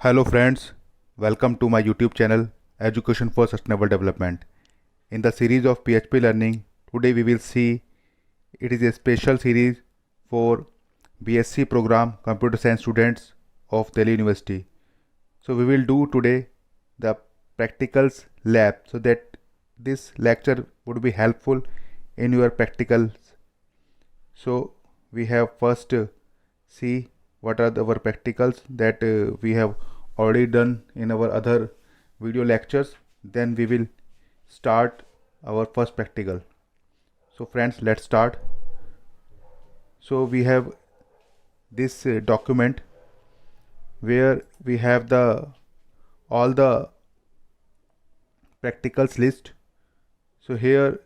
Hello friends, welcome to my YouTube channel Education for Sustainable Development. In the series of PHP learning, today we will see it is a special series for BSc program Computer Science students of Delhi University. So we will do today the practicals lab so that this lecture would be helpful in your practicals. So we have first see what are our practicals that we have already done in our other video lectures. Then we will start our first practical. So friends, let's start. So we have this document where we have all the practicals list. So here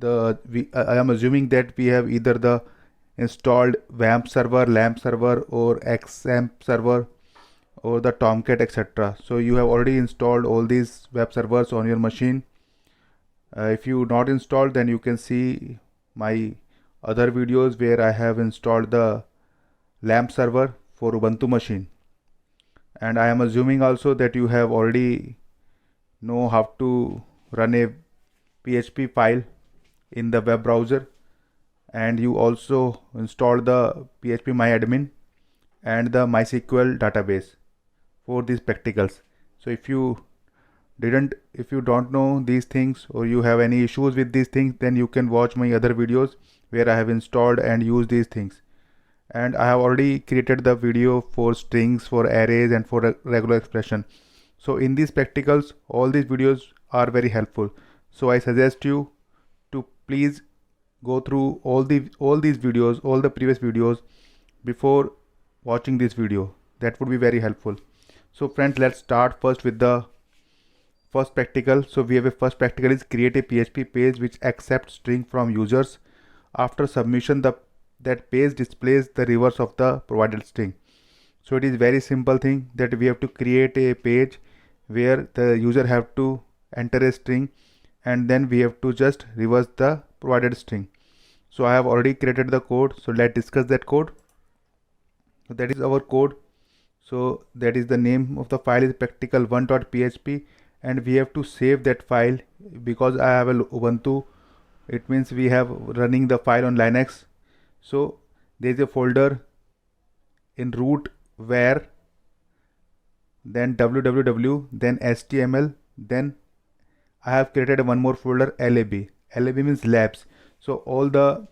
I am assuming that we have either the installed WAMP server, LAMP server, or XAMPP server, or the Tomcat, etc. So you have already installed all these web servers on your machine. If you not installed, then you can see my other videos where I have installed the LAMP server for Ubuntu machine. And I am assuming also that you have already know how to run a PHP file in the web browser, and you also installed the phpMyAdmin and the MySQL database for these practicals. So if you don't know these things, or you have any issues with these things, then you can watch my other videos where I have installed and used these things. And I have already created the video for strings, for arrays, and for regular expression. So in these practicals, all these videos are very helpful. So I suggest you to please go through all these videos, all the previous videos, before watching this video. That would be very helpful. So friends, let's start first with the first practical. So we have a first practical is create a PHP page which accepts string from users. After submission, that page displays the reverse of the provided string. So it is very simple thing that we have to create a page where the user have to enter a string, and then we have to just reverse the provided string. So I have already created the code. So let's discuss that code. So that is our code. So that is the name of the file is practical1.php, and we have to save that file because I have a Ubuntu. It means we have running the file on Linux. So there is a folder in root where, then www, then html, then I have created one more folder lab. Lab means labs. So all the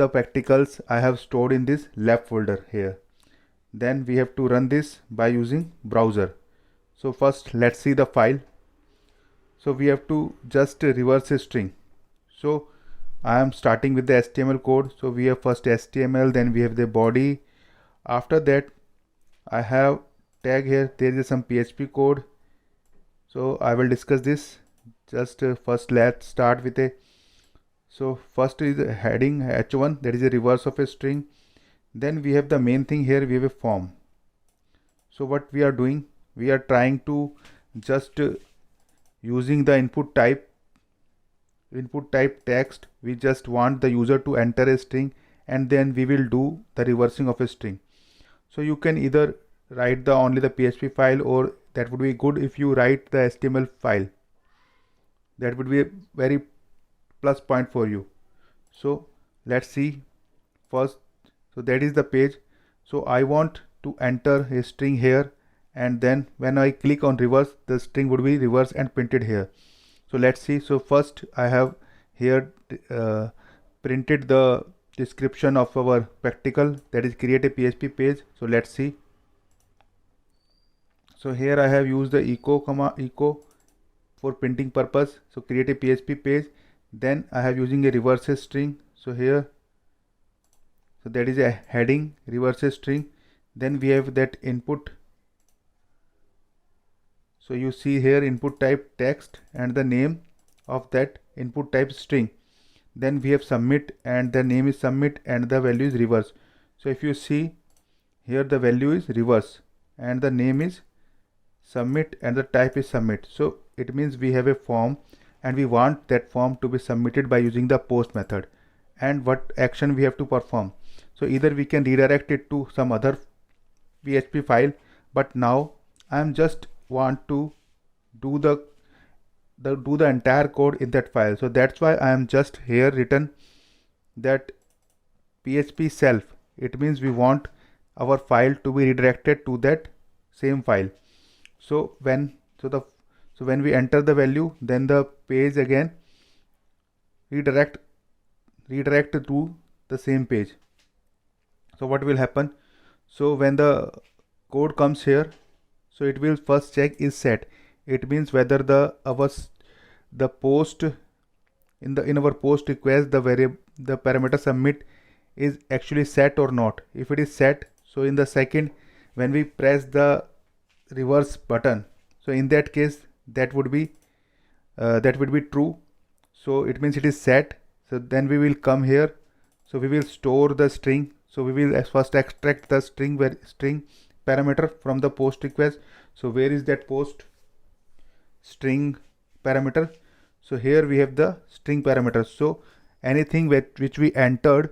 practicals I have stored in this lab folder here. Then we have to run this by using browser. So first let's see the file. So we have to just reverse a string. So I am starting with the HTML code. So we have first HTML, then we have the body. After that I have tag here. There is some PHP code. So I will discuss this. Just first let's start with a, so first is the heading h1, that is a reverse of a string. Then we have the main thing here, we have a form. So what we are doing, we are trying to just using the input type text, we just want the user to enter a string, and then we will do the reversing of a string. So you can either write only the PHP file, or that would be good if you write the HTML file. That would be a very plus point for you. So let's see first. So that is the page. So I want to enter a string here, and then when I click on reverse, the string would be reversed and printed here. So let's see. So first I have here printed the description of our practical, that is create a PHP page. So let's see. So here I have used the echo for printing purpose. So create a PHP page. Then I have using a reverse string. So here, so that is a heading reverse string. Then we have that input. So you see here input type text and the name of that input type string. Then we have submit, and the name is submit, and the value is reverse. So if you see here, the value is reverse and the name is submit and the type is submit. So it means we have a form, and we want that form to be submitted by using the post method. And what action we have to perform? So either we can redirect it to some other PHP file but now I am just want to do the entire code in that file. So that's why I am just here written that php self. It means we want our file to be redirected to that same file. So when we enter the value, then the page again redirect to the same page. So what will happen? So when the code comes here, so it will first check is set. It means whether the post in our post request the parameter submit is actually set or not. If it is set, so in the second when we press the reverse button, so in that case that would be true. So it means it is set. So then we will come here. So we will store the string. So we will first extract the string parameter from the post request. So where is that post string parameter? So here we have the string parameter. So anything which we entered,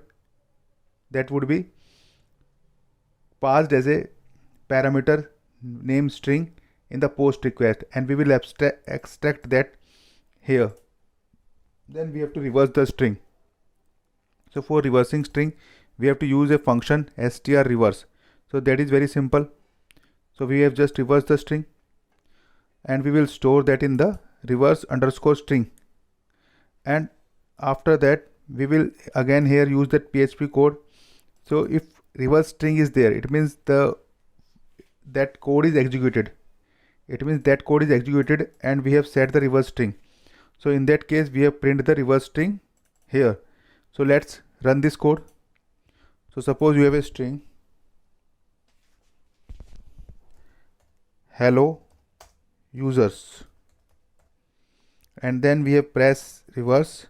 that would be passed as a parameter name string in the post request, and we will extract that here. Then we have to reverse the string. So for reversing string, we have to use a function str reverse. So that is very simple. So we have just reversed the string, and we will store that in the reverse underscore string. And after that, we will again here use that PHP code. So if reverse string is there, it means that code is executed. It means that code is executed and we have set the reverse string. So in that case, we have print the reverse string here. So let's run this code. So suppose you have a string hello users, and then we have press reverse.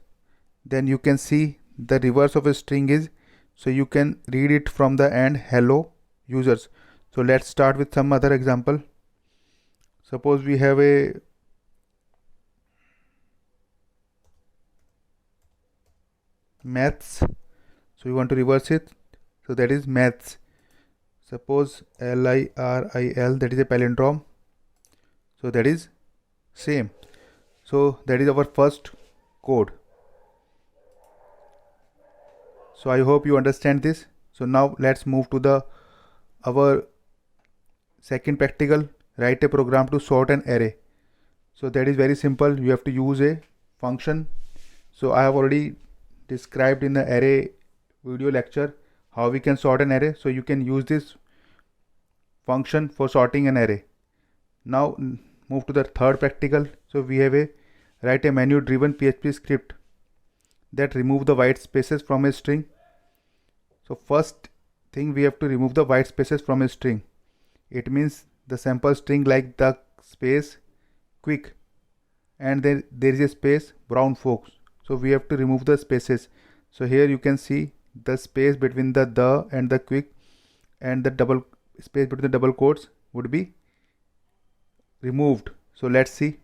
Then you can see the reverse of a string is, so you can read it from the end, hello users. So let's start with some other example. Suppose we have a maths, so we want to reverse it. So that is maths. Suppose LIRIL, that is a palindrome. So that is same. So that is our first code. So I hope you understand this. So now let's move to our second practical. Write a program to sort an array. So that is very simple. You have to use a function. So I have already described in the array video lecture how we can sort an array. So you can use this function for sorting an array. Now move to the third practical. So we have write a menu driven PHP script that remove the white spaces from a string. So first thing, we have to remove the white spaces from a string. It means the sample string like the space quick, and then there is a space brown folks. So we have to remove the spaces. So here you can see the space between the and the quick, and the double space between the double quotes would be removed. So let's see.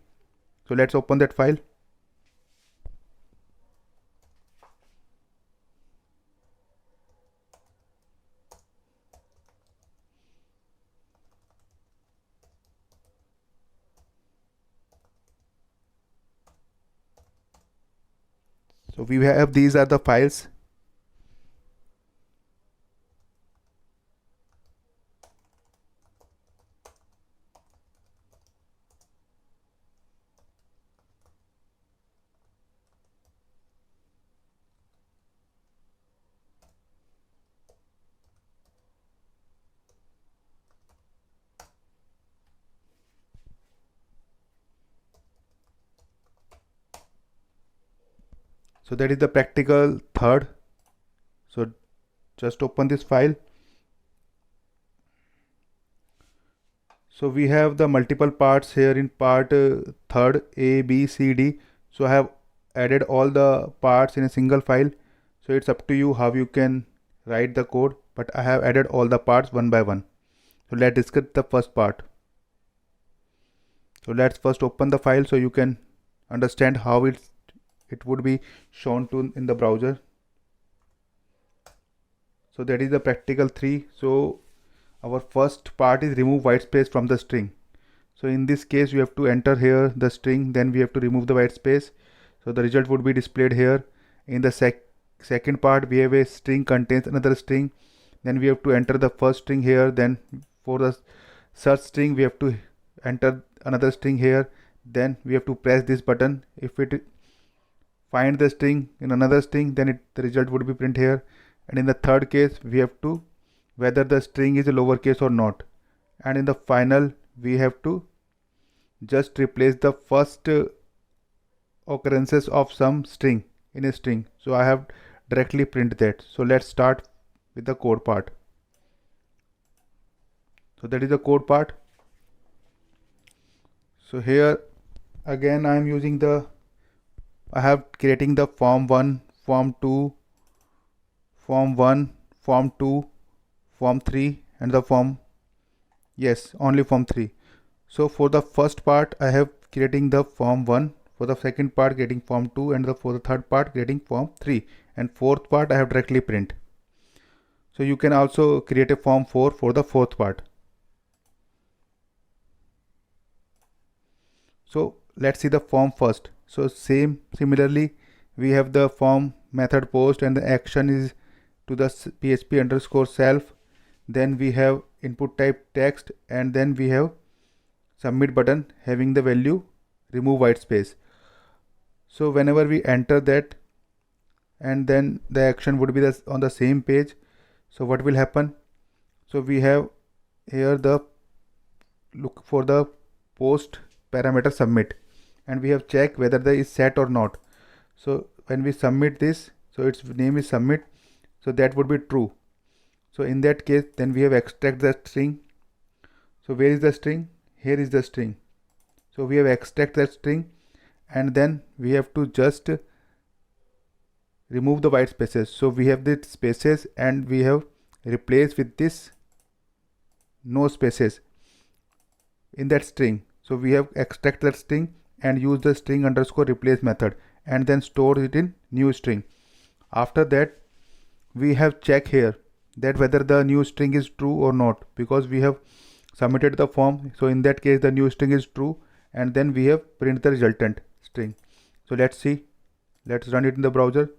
So let's open that file. So we have, these are the files. So that is the practical third. So just open this file. So we have the multiple parts here in part third, A, B, C, D. So I have added all the parts in a single file. So it's up to you how you can write the code, but I have added all the parts one by one. So let's discuss the first part. So let's first open the file so you can understand how it would be shown to in the browser. So that is the practical 3. So our first part is remove white space from the string. So in this case you have to enter here the string, then we have to remove the white space. So the result would be displayed here. In the second part we have a string contains another string, then we have to enter the first string here, then for the search string we have to enter another string here, then we have to press this button. If it find the string in another string, then the result would be print here. And in the third case we have to whether the string is a lowercase or not, and in the final we have to just replace the first occurrences of some string in a string. So I have directly print that. So let's start with the code part. So that is the code part. So here again I am using I have creating the form 1, form 2, form 1, form 2, form 3 and the form, yes, only form 3. So for the first part I have creating the form 1, for the second part getting form 2, and for the third part getting form 3, and fourth part I have directly print. So you can also create a form 4 for the fourth part. So let's see the form first. So similarly we have the form method post, and the action is to the php underscore self, then we have input type text, and then we have submit button having the value remove white space. So whenever we enter that, and then the action would be on the same page. So what will happen? So we have here the look for the post parameter submit, and we have check whether the is set or not. So when we submit this, so its name is submit, so that would be true. So in that case then we have extract the string. So where is the string? Here is the string. So we have extract that string, and then we have to just remove the white spaces. So we have the spaces and we have replaced with this no spaces in that string. So we have extract that string and use the string underscore replace method, and then store it in new string. After that we have check here that whether the new string is true or not, because we have submitted the form. So in that case the new string is true, and then we have print the resultant string. So let's see, let's run it in the browser.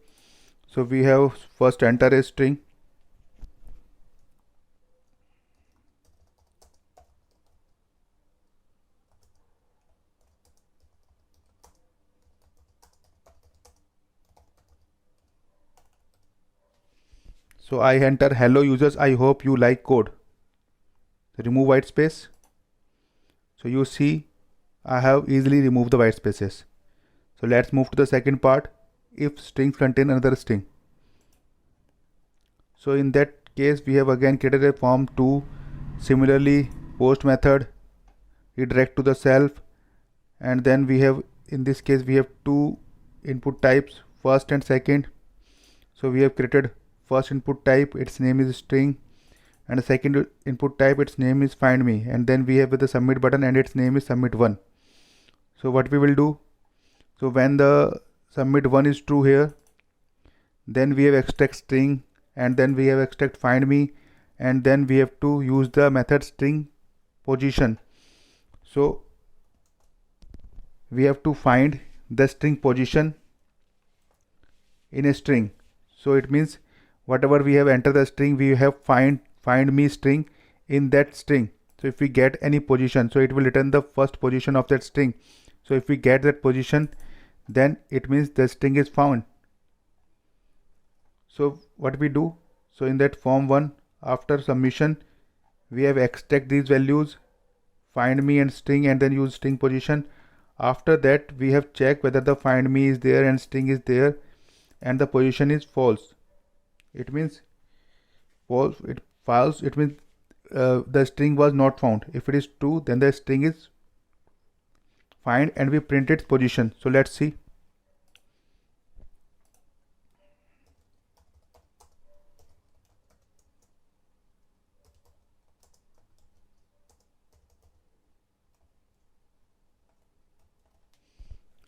So we have first enter a string, so I enter hello users, I hope you like code. Remove white space. So you see I have easily removed the white spaces. So let's move to the second part, if strings contain another string. So in that case we have again created a form 2, similarly post method redirect to the self, and then we have in this case we have two input types, first and second. So we have created first input type, its name is string, and the second input type, its name is find me, and then we have the submit button and its name is submit 1. So what we will do, so when the submit 1 is true here, then we have extract string, and then we have extract find me, and then we have to use the method string position. So we have to find the string position in a string. So it means whatever we have entered the string, we have find me string in that string. So if we get any position, so it will return the first position of that string. So if we get that position, then it means the string is found. So what we do, so in that form 1 after submission we have extract these values find me and string, and then use string position. After that we have checked whether the find me is there and string is there, and the position is false. It means false. It means the string was not found. If it is true, then the string is find, and we print its position. So let's see.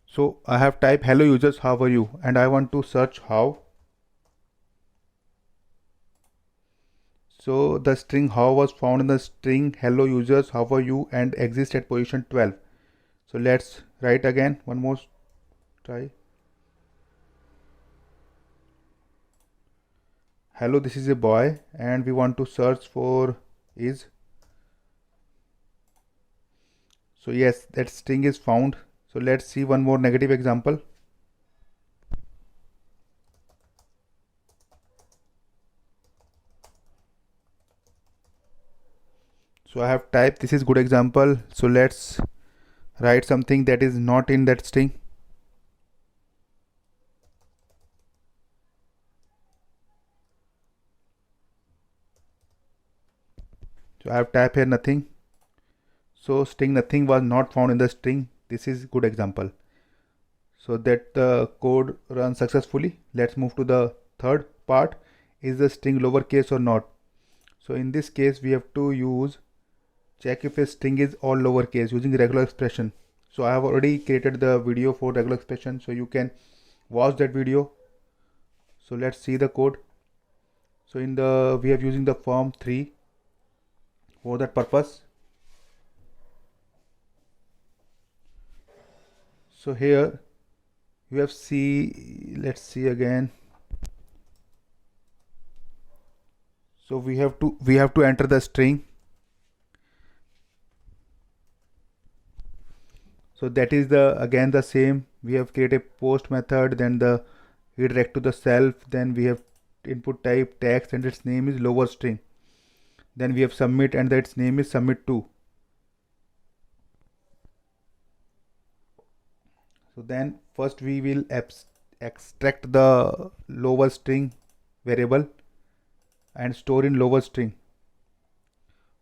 So I have typed hello users, how are you, and I want to search how. So the string how was found in the string hello users, how are you, and exist at position 12. So let's write again, one more try. Hello, this is a boy and we want to search for is. So yes, that string is found. So let's see one more negative example. So I have typed, this is good example. So let's write something that is not in that string. So I have typed here nothing. So string nothing was not found in the string. This is good example. So that the code runs successfully. Let's move to the third part. Is the string lowercase or not? So in this case we have to use check if a string is all lowercase using regular expression. So I have already created the video for regular expression, so you can watch that video. So let's see the code. So in the we are using the form 3 for that purpose. So here you have let's see again. So we have to enter the string. So that is again the same. We have created a post method, then the redirect to the self, then we have input type text and its name is lower string. Then we have submit and its name is submit2. So then first we will extract the lower string variable and store in lower string.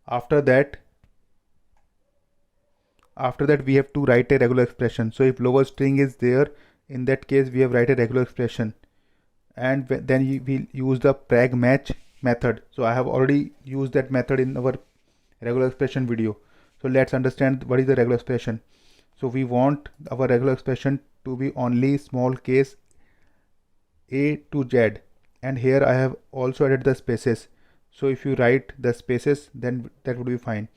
After that we have to write a regular expression. So if lower string is there, in that case we have write a regular expression, and then we will use the prag match method. So I have already used that method in our regular expression video. So let's understand what is the regular expression. So we want our regular expression to be only small case A to Z, and here I have also added the spaces. So if you write the spaces, then that would be fine.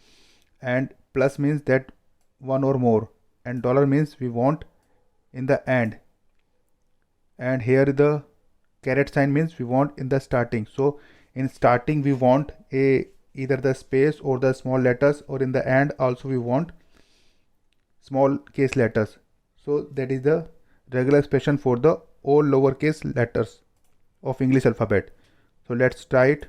And plus means that one or more, and dollar means we want in the end, and here the caret sign means we want in the starting. So in starting we want either the space or the small letters, or in the end also we want small case letters. So that is the regular expression for the all lowercase letters of English alphabet. So let's try it.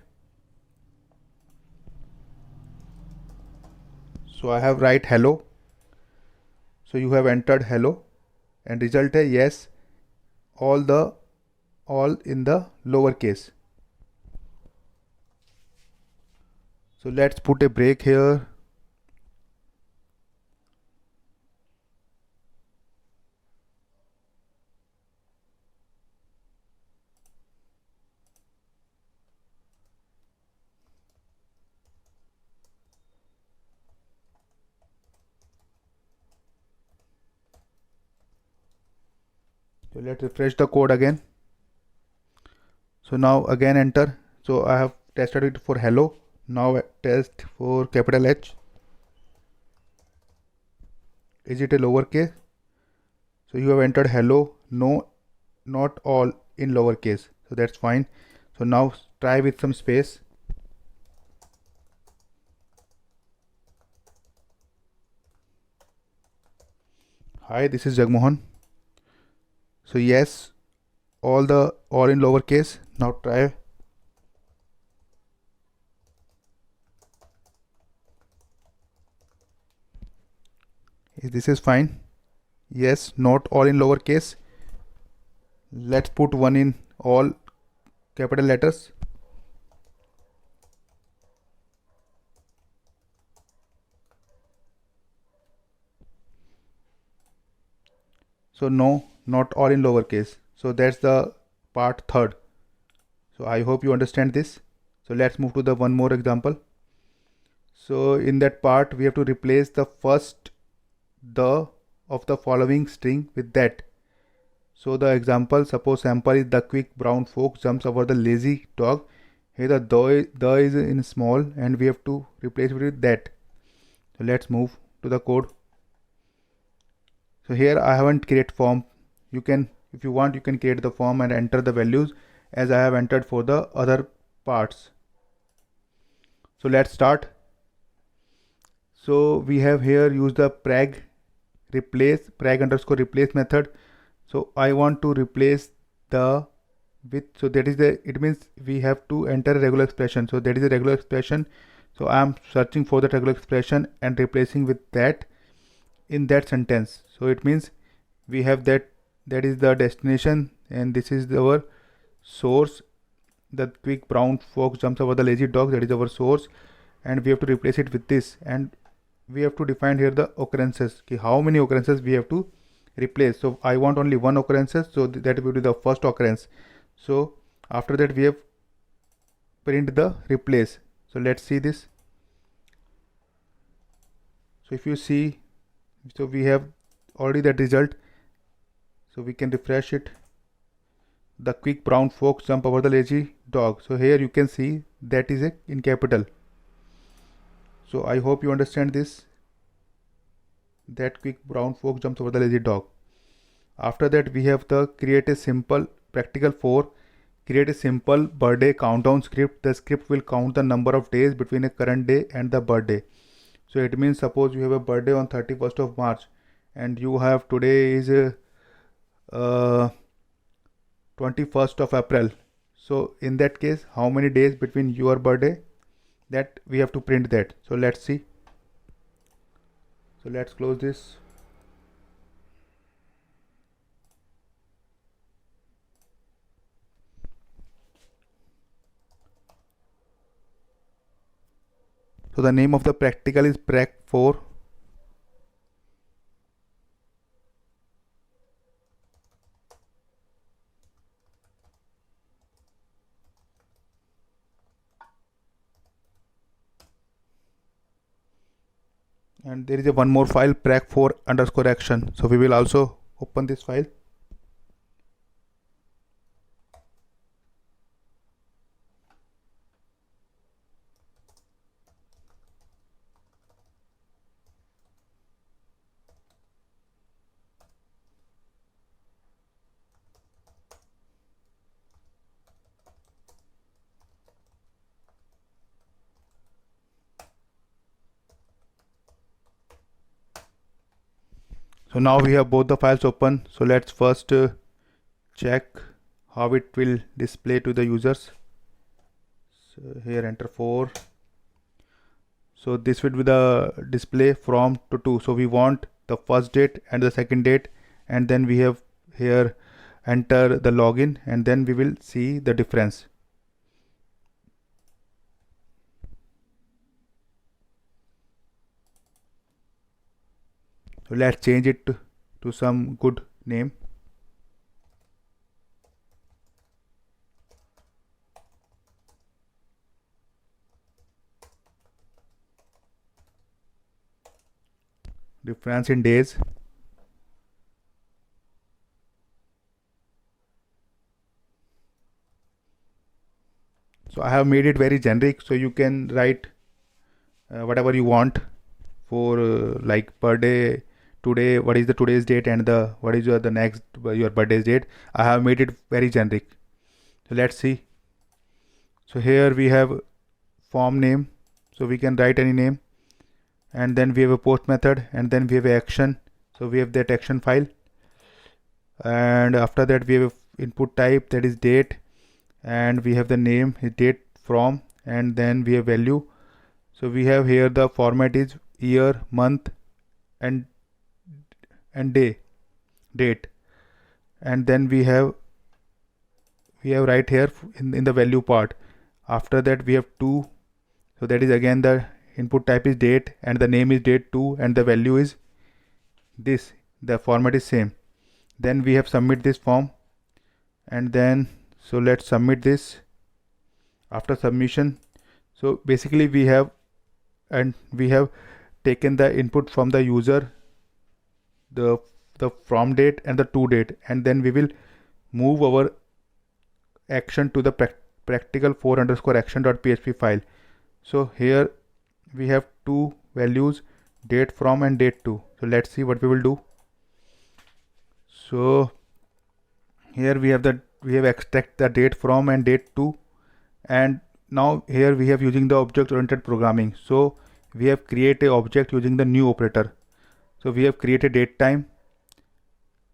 So I have write hello. So you have entered hello and result is yes, all in the lowercase. So let's put a break here. So let's refresh the code again. So now again enter. So I have tested it for hello. Now test for capital H. Is it a lowercase? So you have entered hello. No, not all in lowercase. So that's fine. So now try with some space. Hi, this is Jagmohan. So yes, all in lowercase. Now try. This is fine. Yes, not all in lowercase. Let's put one in all capital letters. So no, not all in lowercase. So that's the part third. So I hope you understand this. So let's move to the one more example. So in that part we have to replace the first the of the following string with that. So the example, suppose sample is the quick brown fox jumps over the lazy dog. Here the is in small and we have to replace it with that. So let's move to the code. So here I haven't created form. You can, if you want, you can create the form and enter the values as I have entered for the other parts. So let's start. So we have here used the prag underscore replace method. So I want to replace the with, so that is the, it means we have to enter a regular expression. So that is a regular expression. So I am searching for that regular expression and replacing with that in that sentence. So it means we have that is the destination and this is our source. The quick brown fox jumps over the lazy dog, that is our source, and we have to replace it with this, and we have to define here the occurrences, how many occurrences we have to replace. So I want only one occurrences, so that will be the first occurrence. So after that we have print the replace. So let's see this. So if you see, so we have already that result, so we can refresh it. The quick brown fox jump over the lazy dog. So here you can see that is in capital. So I hope you understand this, that quick brown fox jumps over the lazy dog. After that we have the create a simple practical 4, create a simple birthday countdown script. The script will count the number of days between a current day and the birthday. So it means suppose you have a birthday on 31st of March and you have today is 21st of April. So in that case, how many days between your birthday, that we have to print that. So let's see. So let's close this. So the name of the practical is prac4. And there is a one more file, prac4 underscore action. So we will also open this file. So now we have both the files open. So let's first check how it will display to the users. So here enter 4. So this would be the display from to. So we want the first date and the second date, and then we have here enter the login, and then we will see the difference. So let's change it to some good name. Difference in days. So I have made it very generic, so you can write whatever you want for like per day, today, what is the today's date, and the what is the next your birthday's date. I have made it very generic. So let's see. So here we have form name, so we can write any name, and then we have a post method, and then we have action. So we have that action file, and after that we have input type, that is date, and we have the name is date from, and then we have value. So we have here the format is year, month, and date, and then we have right here in the value part. After that we have 2, so that is again the input type is date and the name is date 2 and the value is this, the format is same. Then we have submit this form, and then so let's submit this. After submission, so basically we have taken the input from the user, the from date and the to date, and then we will move our action to the practical 4_action.php file. So here we have two values, date from and date to. So let's see what we will do. So here we have extract the date from and date to, and now here we have using the object oriented programming. So we have create a object using the new operator. So we have created date time.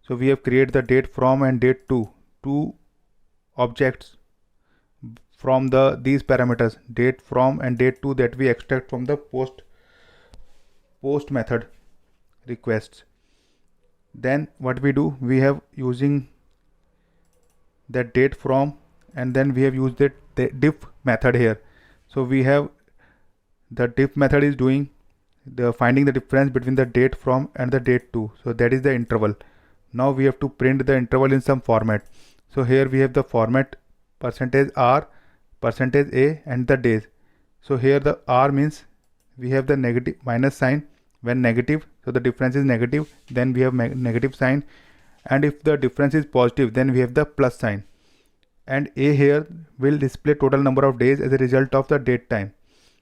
So we have created the date from and date to, two objects from these parameters, date from and date to, that we extract from the post method requests. Then what we do, we have using that date from, and then we have used the diff method here. So we have the diff method is doing the finding the difference between the date from and the date to. So that is the interval. Now we have to print the interval in some format. So here we have the format %r, %a, and the days. So here the r means we have the negative minus sign when negative, so the difference is negative, then we have negative sign, and if the difference is positive, then we have the plus sign. And a here will display total number of days as a result of the date time.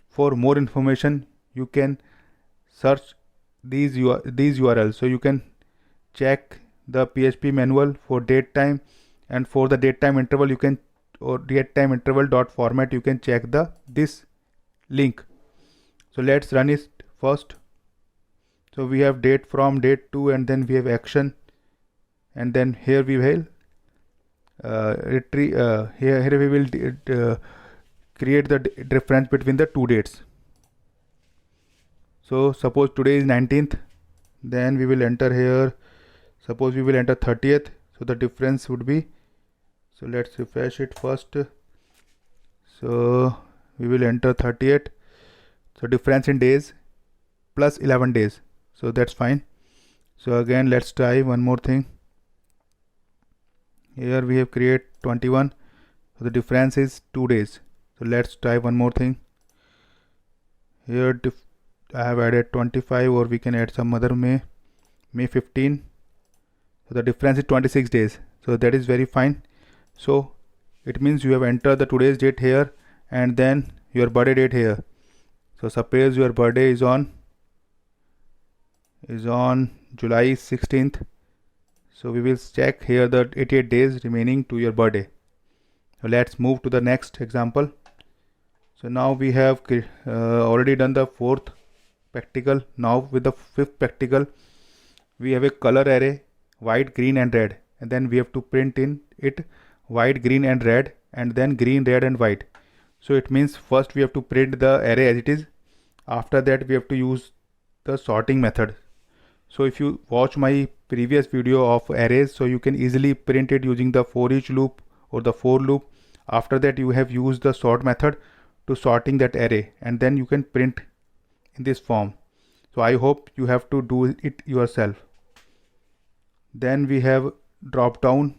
For more information, you can search these URLs. So you can check the PHP manual for date time, and for the date time interval you can, or date time interval dot format, you can check this link. So let's run it first. So we have date from, date to, and then we have action, and then here we will here we will create the difference between the two dates. So suppose today is 19th, then we will enter here, suppose we will enter 30th. So the difference would be, so let's refresh it first. So we will enter 30th. So difference in days plus 11 days. So that's fine. So again, let's try one more thing. Here we have create 21. So the difference is 2 days. So let's try one more thing. Here I have added 25, or we can add some other May 15. So the difference is 26 days. So that is very fine. So it means you have entered the today's date here, and then your birthday date here. So suppose your birthday is on July 16th. So we will check here the 88 days remaining to your birthday. So let's move to the next example. So now we have already done the fourth practical. Now with the fifth practical, we have a color array, white, green, and red, and then we have to print in it white, green, and red, and then green, red, and white. So it means first we have to print the array as it is. After that we have to use the sorting method. So if you watch my previous video of arrays, so you can easily print it using the for each loop or the for loop. After that you have used the sort method to sorting that array, and then you can print in this form. So I hope you have to do it yourself. Then we have drop down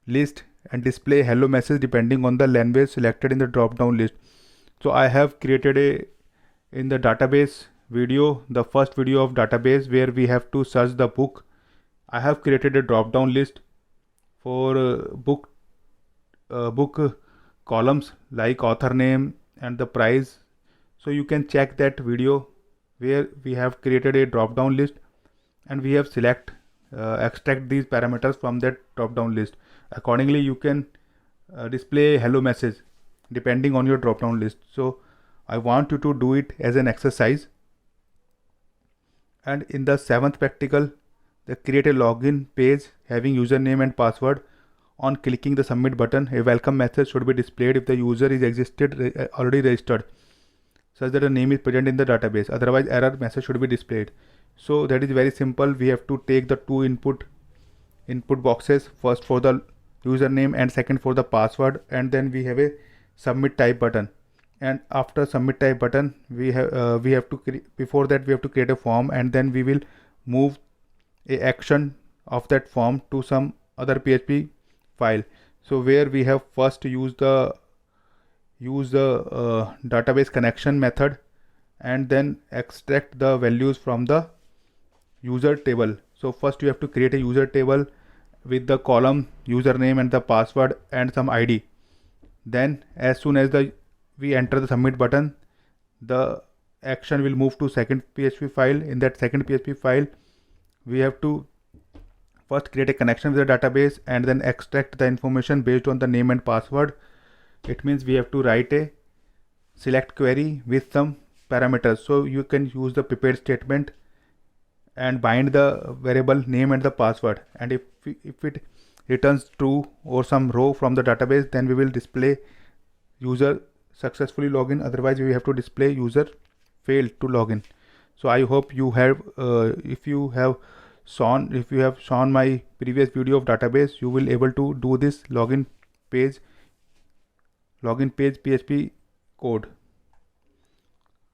list and display hello message depending on the language selected in the drop down list. So I have created in the database video, the first video of database, where we have to search the book. I have created a drop down list for book columns like author name and the price. So you can check that video where we have created a drop down list, and we have extract these parameters from that drop down list. Accordingly you can display hello message depending on your drop down list. So I want you to do it as an exercise. And in the seventh practical, create a login page having username and password. On clicking the submit button, a welcome message should be displayed if the user is already registered, such that a name is present in the database. Otherwise error message should be displayed. So that is very simple. We have to take the two input boxes, first for the username and second for the password, and then we have a submit type button. And after submit type button, we have to before that we have to create a form, and then we will move a action of that form to some other PHP file. So where we have first use the database connection method, and then extract the values from the user table. So first you have to create a user table with the column username and the password and some ID. Then as soon as we enter the submit button, the action will move to second PHP file. In that second PHP file, we have to first create a connection with the database and then extract the information based on the name and password. It means we have to write a select query with some parameters. So you can use the prepared statement and bind the variable name and the password. And if it returns true or some row from the database, then we will display user successfully login. Otherwise we have to display user failed to login. So I hope you have if you have shown my previous video of database, you will able to do this login page PHP code.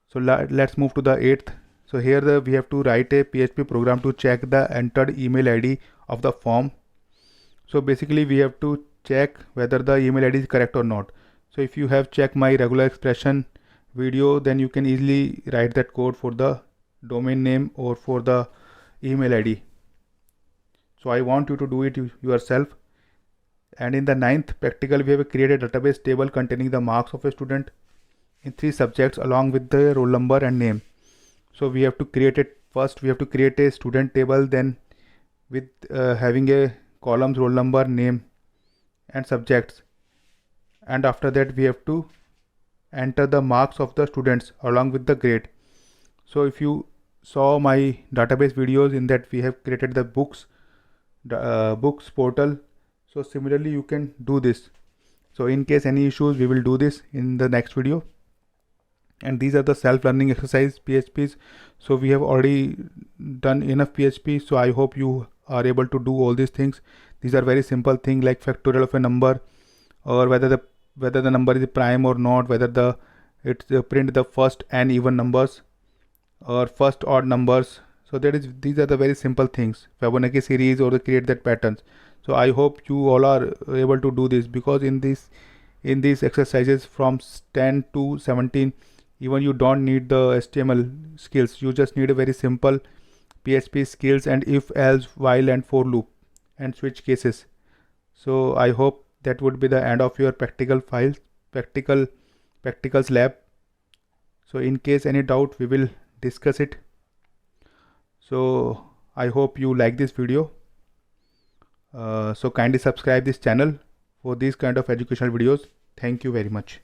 So let's move to the 8th. So here we have to write a PHP program to check the entered email ID of the form. So basically we have to check whether the email ID is correct or not. So if you have checked my regular expression video, then you can easily write that code for the domain name or for the email ID. So I want you to do it yourself. And in the 9th practical, we have created a database table containing the marks of a student in 3 subjects along with the roll number and name. So we have to create it first. We have to create a student table, then with having a columns, roll number, name and subjects. And after that we have to enter the marks of the students along with the grade. So if you saw my database videos, in that we have created the books portal. So similarly you can do this. So in case any issues, we will do this in the next video. And these are the self-learning exercise PHPs. So we have already done enough PHP. So I hope you are able to do all these things. These are very simple things like factorial of a number, or whether the number is prime or not, whether it's print the first n even numbers or first odd numbers. So these are the very simple things, Fibonacci series or the create that patterns. So I hope you all are able to do this, because in these exercises from 10 to 17, even you don't need the HTML skills. You just need a very simple PHP skills and if, else, while and for loop and switch cases. So I hope that would be the end of your practicals lab. So in case any doubt, we will discuss it. So I hope you like this video. So kindly subscribe this channel for these kind of educational videos. Thank you very much.